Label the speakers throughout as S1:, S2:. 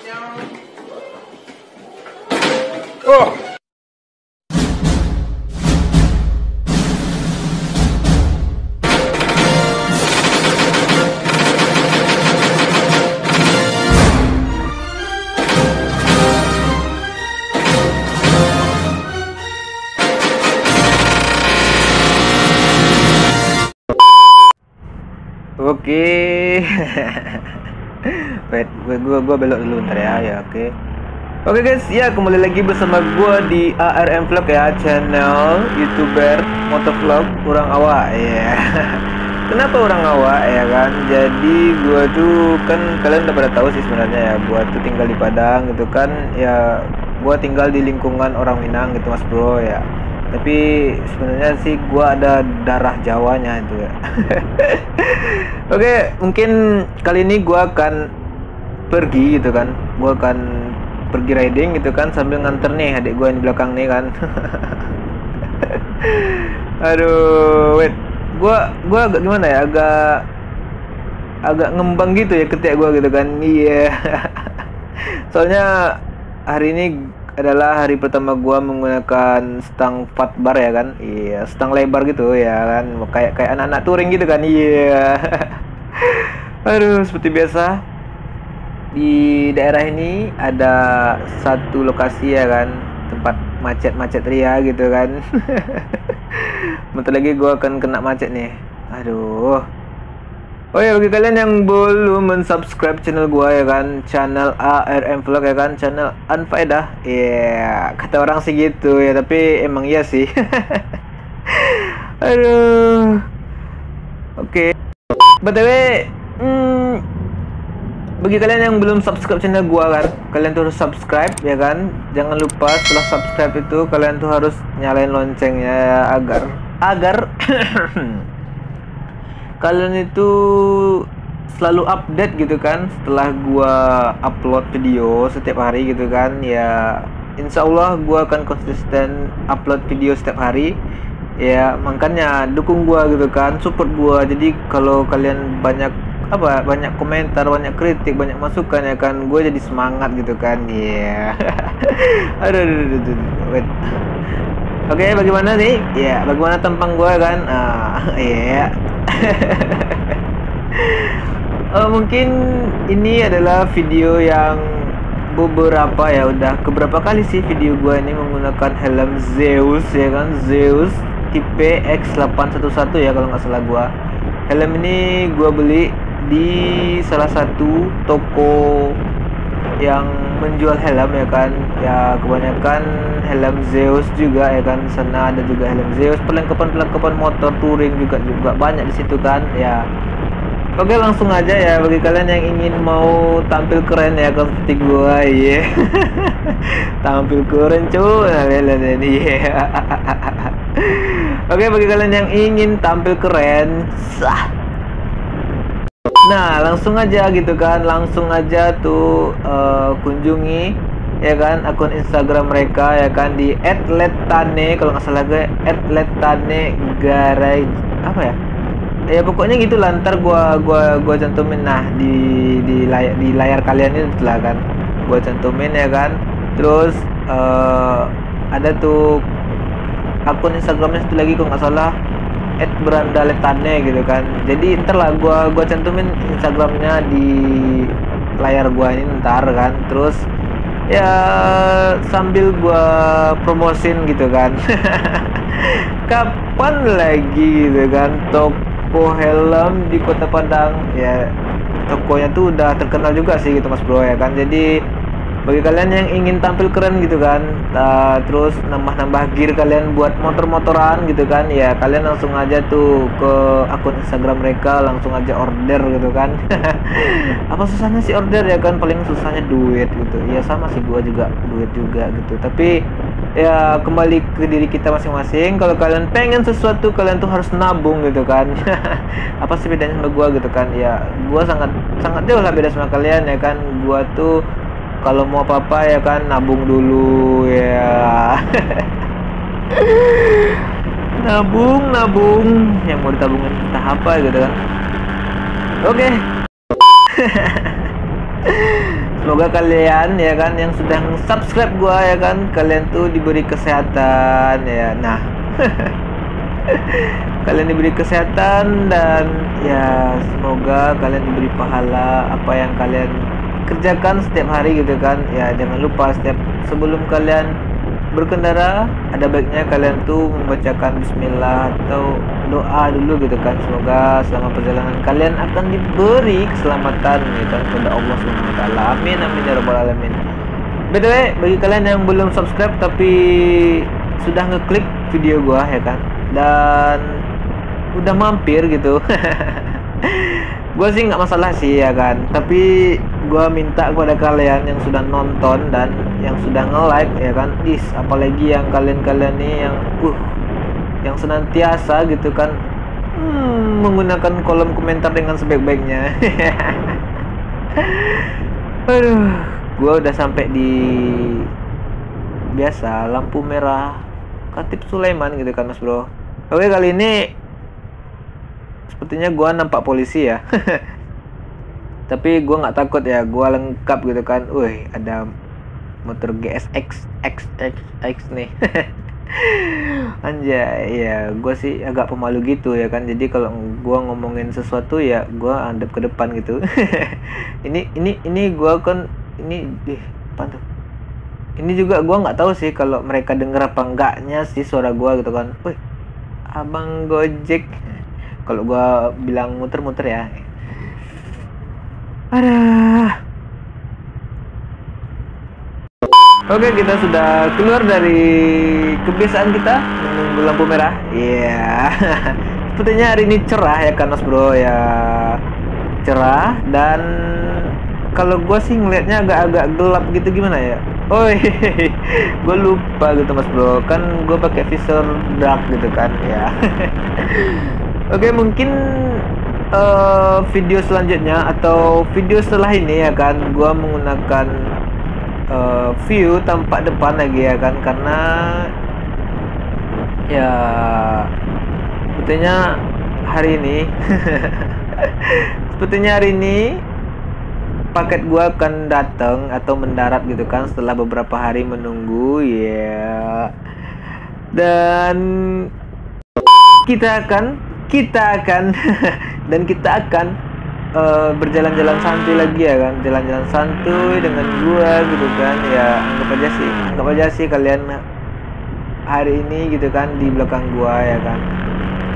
S1: Oh. Oke. Wait, gua belok dulu ntar ya, oke. Oke guys, ya kembali lagi bersama gua di ARM Vlog ya, channel YouTuber motovlog orang awak ya. Kenapa orang awak ya kan? Jadi gua tuh kan kalian udah pada tahu sih sebenarnya ya, gua tuh tinggal di Padang gitu kan. Ya, gua tinggal di lingkungan orang Minang gitu Mas Bro ya. Tapi sebenarnya sih gua ada darah Jawanya itu ya. Oke, mungkin kali ini gua akan pergi gitu kan. Gua akan pergi riding gitu kan sambil nganter nih adik gua yang di belakang nih kan. Aduh, wait. Gua agak gimana ya? Agak ngembang gitu ya ketiak gua gitu kan. Iya. Soalnya hari ini adalah hari pertama gua menggunakan stang fat bar ya kan. Iya, stang lebar gitu ya kan. Kayak anak-anak touring gitu kan. Iya. Aduh, seperti biasa di daerah ini ada satu lokasi ya kan, tempat macet ria gitu kan. Bentar lagi gua akan kena macet nih. Aduh. Oh ya, bagi kalian yang belum mensubscribe channel gua ya kan, channel ARM Vlog ya kan, channel unfaedah. Iya, kata orang sih gitu ya, tapi emang iya sih. Aduh. Oke. BTW, bagi kalian yang belum subscribe channel gua kan, kalian tuh harus subscribe ya kan. Jangan lupa setelah subscribe itu kalian tuh harus nyalain loncengnya ya, agar kalian itu selalu update gitu kan setelah gua upload video setiap hari gitu kan ya. Insya Allah gua akan konsisten upload video setiap hari ya, makanya dukung gua gitu kan, support gua. Jadi kalau kalian banyak komentar, banyak kritik, banyak masukan ya kan, gue jadi semangat gitu kan ya. Yeah. aduh, wait. Oke, bagaimana nih? Ya, bagaimana tampang gue kan? Iya. Mungkin ini adalah video yang beberapa ya, udah keberapa kali sih video gue ini menggunakan helm Zeus ya kan, Zeus tipe X811 ya kalau nggak salah gue. Helm ini gue beli di salah satu toko yang menjual helm ya kan, ya kebanyakan helm Zeus juga ya kan. Sana ada juga helm Zeus, perlengkapan motor touring juga banyak di situ kan ya. Oke, langsung aja ya bagi kalian yang ingin mau tampil keren ya kan, seperti gua ya. Tampil keren cuy. Oke, bagi kalian yang ingin tampil keren, nah langsung aja gitu kan, langsung aja tuh kunjungi ya kan akun Instagram mereka ya kan, di @letane kalau nggak salah gue, @letane apa ya pokoknya gitu lah. Ntar gua cantumin nah di layar kalian itu lah kan, gua cantumin ya kan. Terus ada tuh akun Instagramnya satu lagi kalau nggak salah, @berandaletane gitu kan. Jadi ntar lah gua cantumin Instagramnya di layar gua ini ntar kan. Terus ya sambil gua promosin gitu kan. Kapan lagi gitu kan toko helm di Kota Padang ya, tokonya tuh udah terkenal juga sih gitu Mas Bro ya kan. Jadi bagi kalian yang ingin tampil keren gitu kan, terus nambah gear kalian buat motor-motoran gitu kan ya, kalian langsung aja tuh ke akun Instagram mereka, langsung aja order gitu kan. Apa susahnya sih order ya kan, paling susahnya duit gitu ya. Sama sih gua juga duit juga gitu, tapi ya kembali ke diri kita masing-masing. Kalau kalian pengen sesuatu, kalian tuh harus nabung gitu kan. Apa sih bedanya sama gua gitu kan ya, gua sangat jauh lah beda sama kalian ya kan. Gua tuh kalau mau apa-apa ya kan nabung dulu ya. nabung yang mau ditabungin entah apa gitu kan. Oke. Semoga kalian ya kan yang sudah subscribe gua ya kan, kalian tuh diberi kesehatan ya. Nah, kalian diberi kesehatan dan ya semoga kalian diberi pahala apa yang kalian kerjakan setiap hari gitu kan. Ya jangan lupa setiap sebelum kalian berkendara ada baiknya kalian tuh membacakan bismillah atau doa dulu gitu kan. Semoga selama perjalanan kalian akan diberi keselamatan gitu kan kepada Allah Subhanahu wa taala. Amin amin ya rabbal alamin. BTW bagi kalian yang belum subscribe tapi sudah ngeklik video gua ya kan dan udah mampir gitu. Gue sih nggak masalah sih ya kan, tapi gue minta kepada kalian yang sudah nonton dan yang sudah nge-like ya kan, apalagi yang kalian-kalian nih yang senantiasa gitu kan menggunakan kolom komentar dengan sebaik-baiknya. Aduh, gue udah sampai di biasa lampu merah Khatib Sulaiman gitu kan mas bro. Oke, kali ini sepertinya gua nampak polisi ya. Tapi gua nggak takut ya, gua lengkap gitu kan. Wih, ada motor GSX X nih. Anjay ya, gua sih agak pemalu gitu ya kan. Jadi kalau gua ngomongin sesuatu ya gua hadap ke depan gitu. ini gua kan apa tuh? Ini juga gua nggak tahu sih kalau mereka denger apa enggaknya sih suara gua gitu kan. Wih, abang Gojek. Kalau gua bilang muter-muter ya. Aduh. Oke, kita sudah keluar dari kebiasaan kita menunggu lampu merah. Iya. Sepertinya hari ini cerah ya kan mas bro ya. Cerah dan kalau gua sih ngelihatnya agak-agak gelap gitu gimana ya. Oh, gue lupa gitu mas bro. Kan gue pakai visor dark gitu kan ya. Oke, mungkin video selanjutnya atau video setelah ini ya kan gua menggunakan view tampak depan lagi ya kan, karena ya sepertinya hari ini paket gua akan datang atau mendarat gitu kan setelah beberapa hari menunggu ya. Dan kita akan berjalan-jalan santuy lagi ya kan, jalan-jalan santuy dengan gua gitu kan ya. Anggap aja sih kalian hari ini gitu kan di belakang gua ya kan,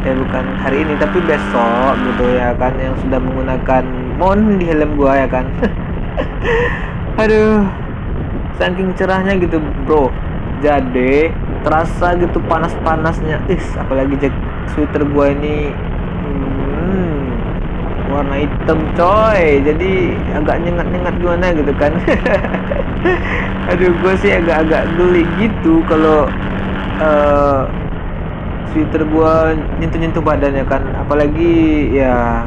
S1: ya bukan hari ini tapi besok gitu ya kan, yang sudah menggunakan mon di helm gua ya kan. Aduh, saking cerahnya gitu bro, jadi terasa gitu panas-panasnya. Apalagi sweater gua ini warna hitam coy, jadi agak nyengat-nyengat gimana gitu kan. Aduh, gue sih agak-agak geli gitu kalau sweater gue nyentuh-nyentuh badannya kan, apalagi ya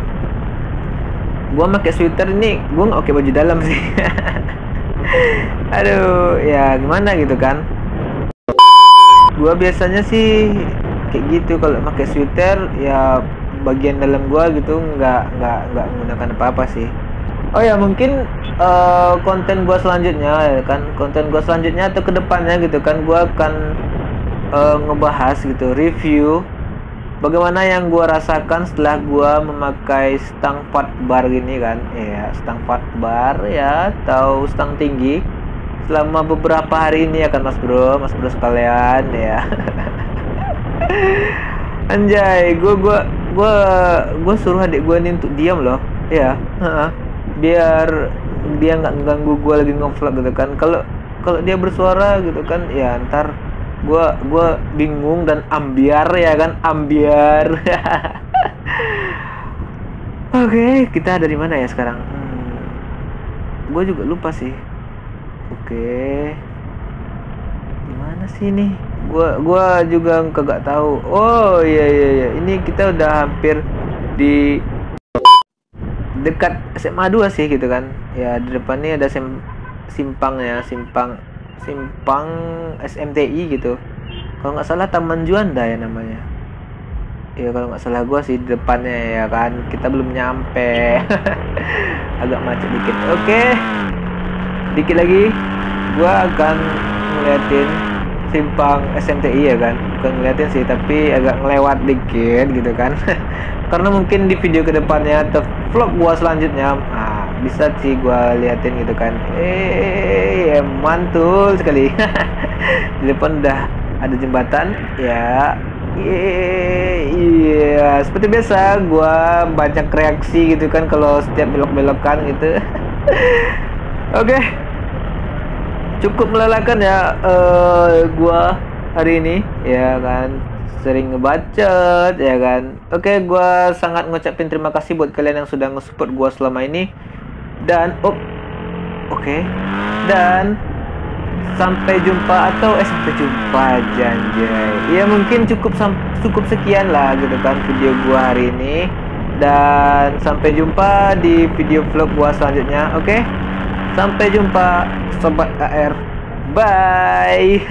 S1: gue pakai sweater ini gue nggak pakai baju dalam sih. Aduh ya gimana gitu kan, gue biasanya sih kayak gitu kalau pakai sweater ya bagian dalam gua gitu nggak menggunakan apa-apa sih. Oh ya, mungkin konten gua selanjutnya ya kan, konten gua selanjutnya atau kedepannya gitu kan, gua akan ngebahas gitu, review bagaimana yang gua rasakan setelah gua memakai stang fat bar gini kan ya, stang fat bar ya atau stang tinggi selama beberapa hari ini ya kan mas bro sekalian ya. Anjay, gue suruh adik gue nih untuk diam loh ya, biar dia nggak ganggu gue lagi ngevlog gitu kan. Kalau dia bersuara gitu kan ya ntar gue bingung dan ambiar ya kan, ambiar. Oke, kita ada di mana ya sekarang? Gue juga lupa sih. Oke, di mana sih ini? Gua juga kagak tahu. Oh iya. Ini kita udah hampir di dekat SMA 2 sih gitu kan. Ya di depannya ada simpang SMTI gitu. Kalau nggak salah Taman Juanda ya namanya. Ya kalau nggak salah gua sih di depannya ya kan. Kita belum nyampe. Agak macet dikit. Oke. dikit lagi gua akan ngeliatin simpang SMTI ya kan, bukan ngeliatin sih tapi agak ngelewat dikit gitu kan. Karena mungkin di video kedepannya atau vlog gua selanjutnya bisa sih gua liatin gitu kan. Mantul sekali. Di depan udah ada jembatan ya. Iya, seperti biasa gua banyak reaksi gitu kan kalau setiap belok-belokan gitu. Oke, cukup melelahkan ya gua hari ini ya kan, sering ngebacot ya kan. Oke, gua sangat ngucapin terima kasih buat kalian yang sudah nge-support gua selama ini. Dan oke. Dan sampai jumpa sampai jumpa janjay. Ya mungkin cukup sekian lah gitu kan video gua hari ini. Dan sampai jumpa di video vlog gua selanjutnya. Oke. Sampai jumpa sobat AR. Bye.